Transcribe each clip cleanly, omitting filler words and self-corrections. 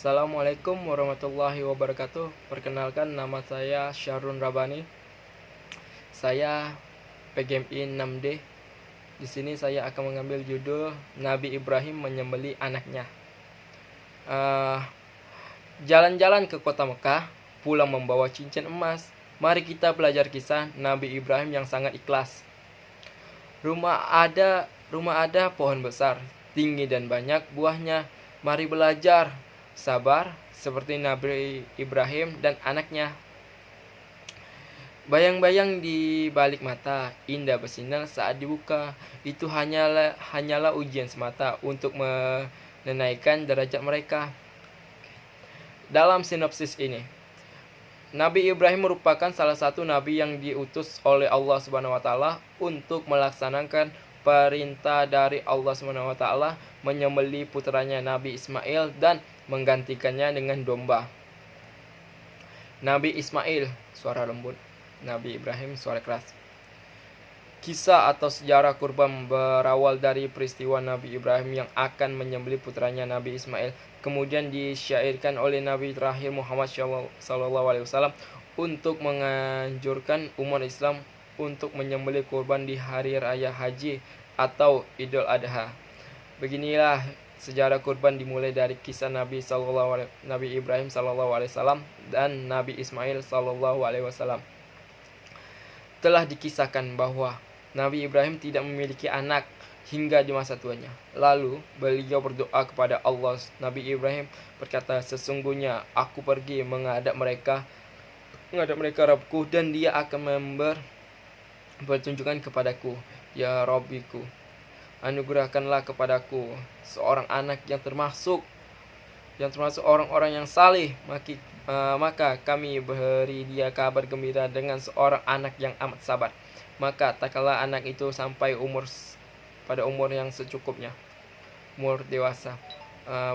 Assalamualaikum warahmatullahi wabarakatuh. Perkenalkan, nama saya Syarun Rabani. Saya PGMI 6D. Di sini saya akan mengambil judul Nabi Ibrahim menyembelih anaknya. Jalan-jalan ke kota Mekah, pulang membawa cincin emas. Mari kita belajar kisah Nabi Ibrahim yang sangat ikhlas. Rumah ada pohon besar, tinggi dan banyak buahnya. Mari belajar sabar seperti Nabi Ibrahim dan anaknya. Bayang-bayang di balik mata, indah bersinar saat dibuka. Itu hanyalah ujian semata untuk menaikkan derajat mereka. Dalam sinopsis ini, Nabi Ibrahim merupakan salah satu nabi yang diutus oleh Allah Subhanahu wa taala untuk melaksanakan perintah dari Allah Subhanahu wa taala menyembelih putranya Nabi Ismail dan menggantikannya dengan domba. Nabi Ismail, suara lembut. Nabi Ibrahim, suara keras. Kisah atau sejarah kurban berawal dari peristiwa Nabi Ibrahim yang akan menyembelih putranya Nabi Ismail, kemudian disyairkan oleh Nabi terakhir Muhammad SAW untuk menganjurkan umat Islam untuk menyembelih kurban di hari raya haji atau Idul Adha. Beginilah sejarah kurban dimulai dari kisah Nabi Ibrahim SAW dan Nabi Ismail SAW. Telah dikisahkan bahwa Nabi Ibrahim tidak memiliki anak hingga di masa tuanya. Lalu beliau berdoa kepada Allah. Nabi Ibrahim berkata, "Sesungguhnya aku pergi menghadap mereka Rabbku, dan dia akan memberi pertunjukan kepadaku. Ya Rabbiku, anugerahkanlah kepadaku seorang anak yang termasuk orang-orang yang saleh, maka kami beri dia kabar gembira dengan seorang anak yang amat sabar. Maka tak kala anak itu sampai pada umur yang secukupnya, umur dewasa,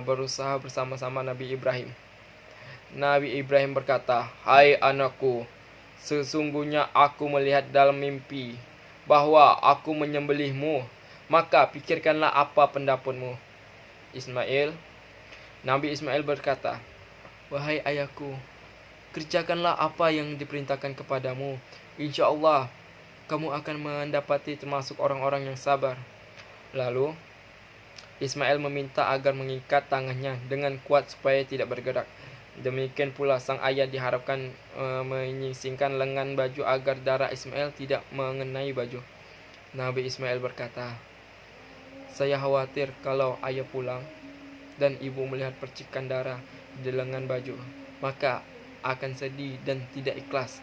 berusaha bersama-sama Nabi Ibrahim. Nabi Ibrahim berkata, 'Hai anakku, sesungguhnya aku melihat dalam mimpi bahwa aku menyembelihmu. Maka pikirkanlah apa pendapatmu.' Nabi Ismail berkata, 'Wahai ayahku, kerjakanlah apa yang diperintahkan kepadamu. Insya Allah kamu akan mendapati termasuk orang-orang yang sabar.' Lalu Ismail meminta agar mengikat tangannya dengan kuat supaya tidak bergerak. Demikian pula sang ayah diharapkan menyingkirkan lengan baju agar darah Ismail tidak mengenai baju. Nabi Ismail berkata, 'Saya khawatir kalau ayah pulang dan ibu melihat percikan darah di lengan baju, maka akan sedih dan tidak ikhlas.'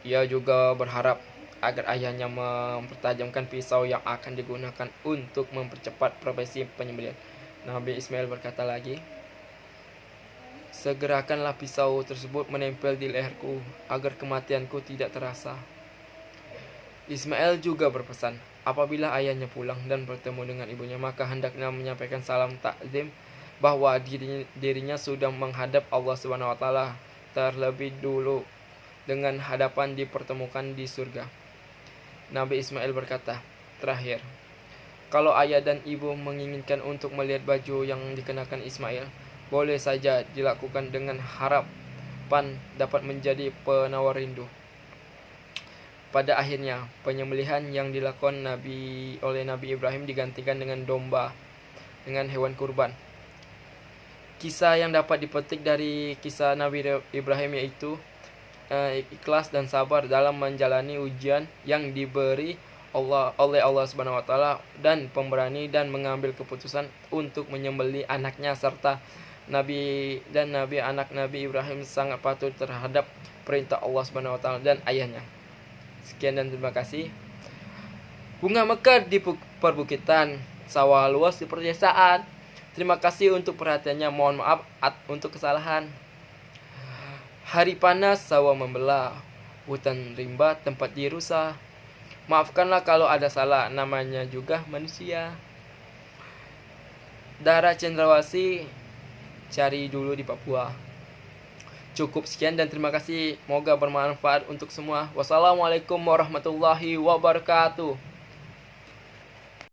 Ia juga berharap agar ayahnya mempertajamkan pisau yang akan digunakan untuk mempercepat prosesi penyembelihan. Nabi Ismail berkata lagi, 'Segerakanlah pisau tersebut menempel di leherku agar kematianku tidak terasa.' Ismail juga berpesan, apabila ayahnya pulang dan bertemu dengan ibunya, maka hendaknya menyampaikan salam takzim bahwa dirinya sudah menghadap Allah Subhanahu wa taala terlebih dulu dengan hadapan dipertemukan di surga. Nabi Ismail berkata, terakhir, kalau ayah dan ibu menginginkan untuk melihat baju yang dikenakan Ismail, boleh saja dilakukan dengan harapan dapat menjadi penawar rindu. Pada akhirnya, penyembelihan yang dilakukan oleh Nabi Ibrahim digantikan dengan domba, dengan hewan kurban. Kisah yang dapat dipetik dari kisah Nabi Ibrahim yaitu ikhlas dan sabar dalam menjalani ujian yang diberi oleh Allah Subhanahu wa taala, dan pemberani dan mengambil keputusan untuk menyembelih anaknya, serta Nabi anak Nabi Ibrahim sangat patuh terhadap perintah Allah Subhanahu wa taala dan ayahnya. Sekian dan terima kasih. Bunga mekar di perbukitan, sawah luas di pedesaan. Terima kasih untuk perhatiannya. Mohon maaf untuk kesalahan. Hari panas, sawah membelah, hutan rimba, tempat dirusak. Maafkanlah kalau ada salah, namanya juga manusia. Darah cendrawasih cari dulu di Papua. Cukup sekian dan terima kasih. Semoga bermanfaat untuk semua. Wassalamualaikum warahmatullahi wabarakatuh.